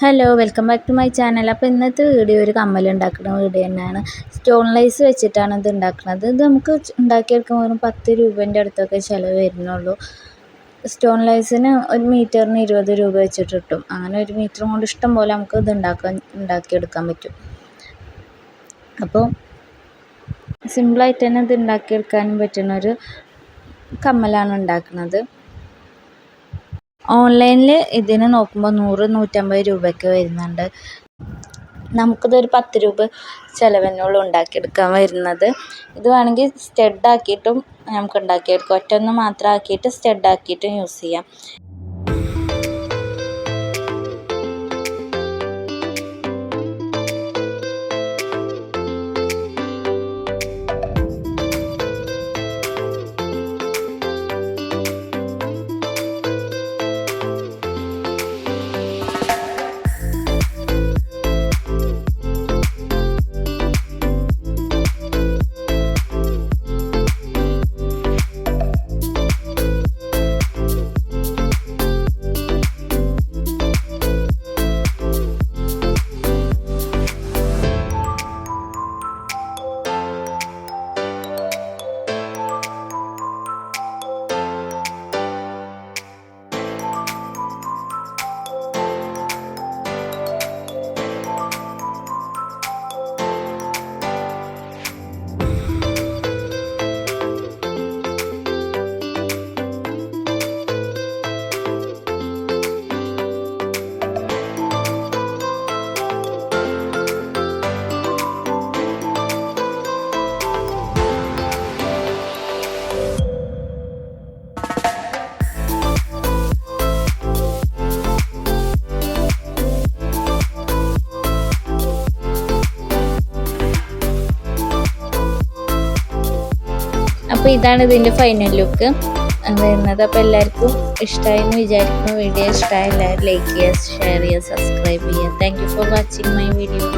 Hello welcome back to my channel. അപ്പോൾ ഇന്നത്തെ video ഒരു കമ്മൽ ഉണ്ടാക്കുന്ന വീഡിയോ തന്നെയാണ്. സ്റ്റോൺ ലൈസ് വെച്ചിട്ടാണ് ഇത് ഉണ്ടാക്കുന്നത്. ഇത് നമുക്ക് ഉണ്ടാക്കിയെടുക്കാൻ വെറും 10 രൂപേൻ്റെ അടുത്തൊക്കെ ചിലവ് വരുന്നുള്ളൂ. സ്റ്റോൺ ലൈസിന് ഒരു മീറ്ററിന് 20 രൂപ വെച്ചിട്ട് കിട്ടും. അങ്ങനെ ഒരു മീറ്റർ കൊണ്ട് ഇഷ്ടം പോലെ നമുക്ക് ഇത് ഉണ്ടാക്കിയെടുക്കാൻ പറ്റും. അപ്പോൾ സിമ്പിളായിട്ട് തന്നെ ഇത് ഉണ്ടാക്കിയെടുക്കാനും പറ്റുന്ന ഒരു കമ്മലാണ് ഉണ്ടാക്കുന്നത്. ഓൺലൈനിൽ ഇതിന് നോക്കുമ്പോൾ 100-150 രൂപയൊക്കെ വരുന്നുണ്ട്. നമുക്കിതൊരു 10 രൂപ ചിലവിനുള്ളിൽ ഉണ്ടാക്കിയെടുക്കാൻ വരുന്നത്. ഇത് വേണമെങ്കിൽ സ്റ്റഡാക്കിയിട്ടും നമുക്ക് ഉണ്ടാക്കിയെടുക്കാം. ഒറ്റൊന്ന് മാത്രം ആക്കിയിട്ട് സ്റ്റഡാക്കിയിട്ടും യൂസ് ചെയ്യാം. അപ്പോൾ ഇതാണ് ഇതിൻ്റെ ഫൈനൽ ലുക്ക് വരുന്നത്. അപ്പോൾ എല്ലാവർക്കും ഇഷ്ടമായെന്ന് വിചാരിക്കുന്നു. വീഡിയോ ഇഷ്ടമായ എല്ലാവരും ലൈക്ക് ചെയ്യുക, ഷെയർ ചെയ്യുക, സബ്സ്ക്രൈബ് ചെയ്യുക. Thank you for watching my video.